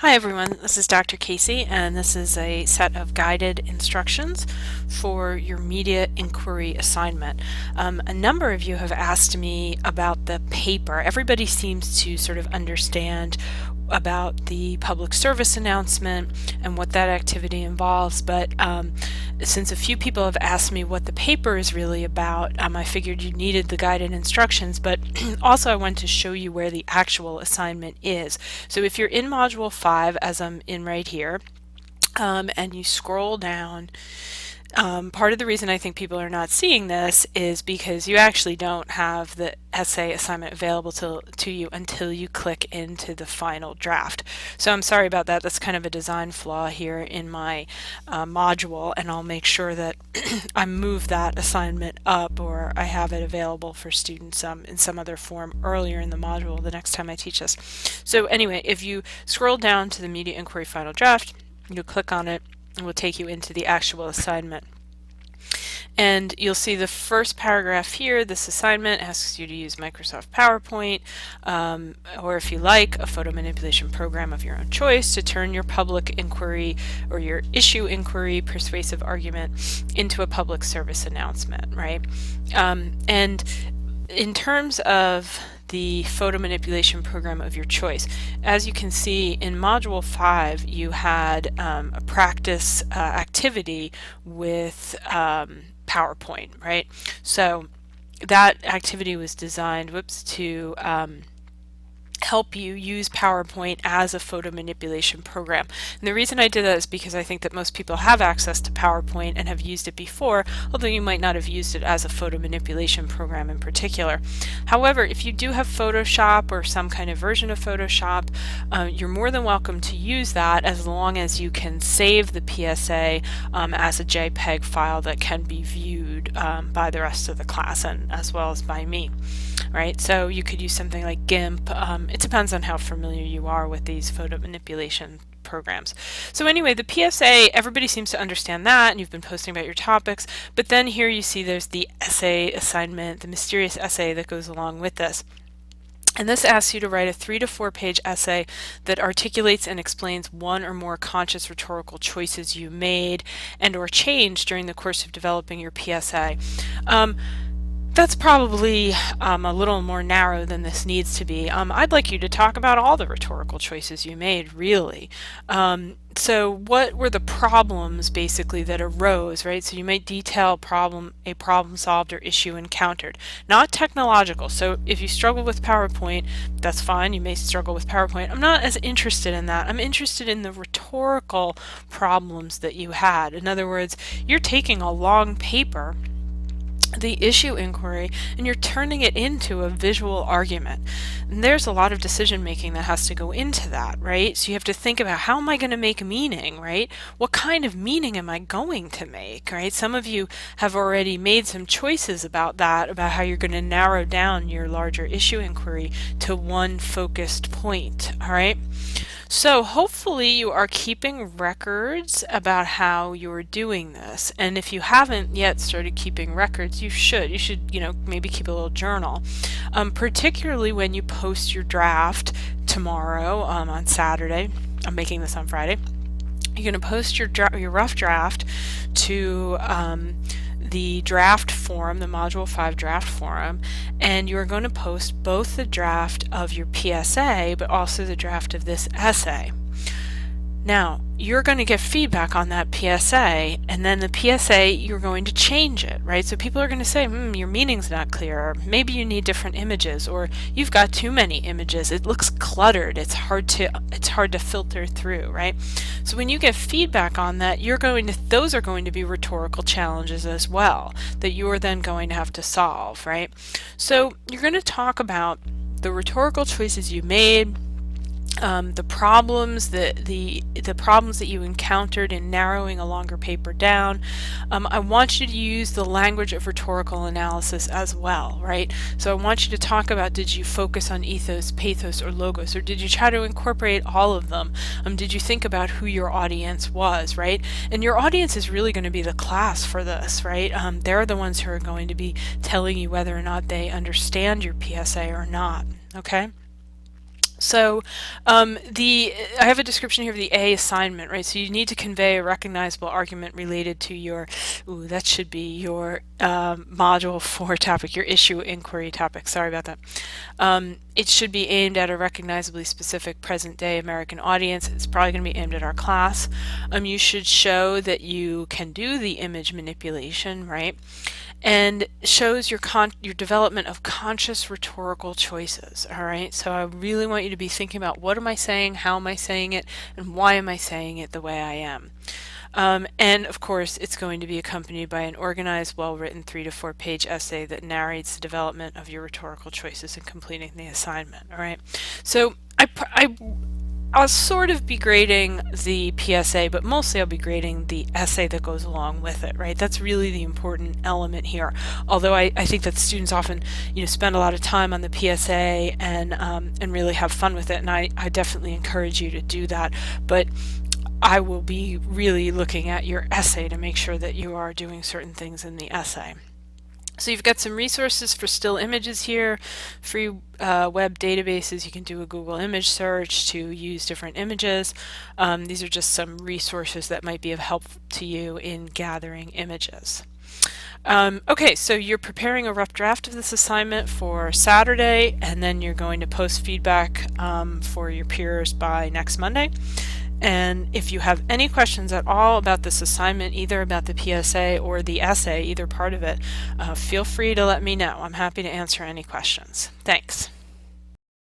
Hi everyone, this is Dr. Casey, and this is a set of guided instructions for your media inquiry assignment. A number of you have asked me about the paper. Everybody seems to sort of understand about the public service announcement and what that activity involves, but since a few people have asked me what the paper is really about, I figured you needed the guided instructions, but also I want to show you where the actual assignment is. So if you're in Module 5, as I'm in right here, and you scroll down, part of the reason I think people are not seeing this is because you actually don't have the essay assignment available to you until you click into the final draft. So I'm sorry about that. That's kind of a design flaw here in my module, and I'll make sure that I move that assignment up, or I have it available for students in some other form earlier in the module the next time I teach this. So anyway, if you scroll down to the Media Inquiry Final Draft, you'll click on it, and will take you into the actual assignment. And you'll see the first paragraph here. This assignment asks you to use Microsoft PowerPoint, or if you like, a photo manipulation program of your own choice to turn your public inquiry or your issue inquiry persuasive argument into a public service announcement, right? And in terms of the photo manipulation program of your choice, as you can see in Module 5, you had a practice activity with PowerPoint, right? So that activity was designed, to help you use PowerPoint as a photo manipulation program. And the reason I did that is because I think that most people have access to PowerPoint and have used it before, although you might not have used it as a photo manipulation program in particular. However, if you do have Photoshop or some kind of version of Photoshop, you're more than welcome to use that as long as you can save the PSA as a JPEG file that can be viewed by the rest of the class and as well as by me. Right, so you could use something like GIMP. It depends on how familiar you are with these photo manipulation programs. So anyway, the PSA, everybody seems to understand that, and you've been posting about your topics, but then here you see there's the essay assignment, the mysterious essay that goes along with this. And this asks you to write a 3 to 4 page essay that articulates and explains one or more conscious rhetorical choices you made and or changed during the course of developing your PSA. That's probably a little more narrow than this needs to be. I'd like you to talk about all the rhetorical choices you made, really. So what were the problems basically that arose, right? So you might detail a problem solved or issue encountered, not technological. So if you struggle with PowerPoint, that's fine. You may struggle with PowerPoint. I'm not as interested in that. I'm interested in the rhetorical problems that you had. In other words, you're taking a long paper, the issue inquiry, and you're turning it into a visual argument. And there's a lot of decision making that has to go into that, right? So you have to think about, how am I going to make meaning, right? What kind of meaning am I going to make, right? Some of you have already made some choices about that, about how you're going to narrow down your larger issue inquiry to one focused point, all right? So hopefully you are keeping records about how you're doing this. And if you haven't yet started keeping records, you should. You should, maybe keep a little journal, particularly when you post your draft tomorrow on Saturday. I'm making this on Friday. You're going to post your rough draft to the draft forum, the Module 5 draft forum, and you're going to post both the draft of your PSA but also the draft of this essay. Now, you're going to get feedback on that PSA, and then the PSA, you're going to change it, right? So people are going to say, your meaning's not clear, or maybe you need different images, or you've got too many images. It looks cluttered. It's hard to filter through, right? So when you get feedback on that, those are going to be rhetorical challenges as well that you're then going to have to solve, right? So you're going to talk about the rhetorical choices you made, the problems that you encountered in narrowing a longer paper down. I want you to use the language of rhetorical analysis as well, right? So I want you to talk about, did you focus on ethos, pathos, or logos, or did you try to incorporate all of them? Did you think about who your audience was, right? And your audience is really going to be the class for this, right? They're the ones who are going to be telling you whether or not they understand your PSA or not, okay? So I have a description here of the A assignment, right? So you need to convey a recognizable argument related to your, that should be your module 4 topic, your issue inquiry topic. Sorry about that. It should be aimed at a recognizably specific present day American audience. It's probably going to be aimed at our class. You should show that you can do the image manipulation, right? And shows your development of conscious rhetorical choices. All right, so I really want you to be thinking about, what am I saying, how am I saying it, and why am I saying it the way I am. And of course, it's going to be accompanied by an organized, well-written 3 to 4 page essay that narrates the development of your rhetorical choices in completing the assignment. All right, so I'll sort of be grading the PSA, but mostly I'll be grading the essay that goes along with it, right? That's really the important element here. Although I think that students often, spend a lot of time on the PSA and really have fun with it, and I definitely encourage you to do that. But I will be really looking at your essay to make sure that you are doing certain things in the essay. So you've got some resources for still images here, free web databases. You can do a Google image search to use different images. These are just some resources that might be of help to you in gathering images. Okay, so you're preparing a rough draft of this assignment for Saturday, and then you're going to post feedback for your peers by next Monday. And if you have any questions at all about this assignment, either about the PSA or the essay, either part of it, feel free to let me know. I'm happy to answer any questions. Thanks.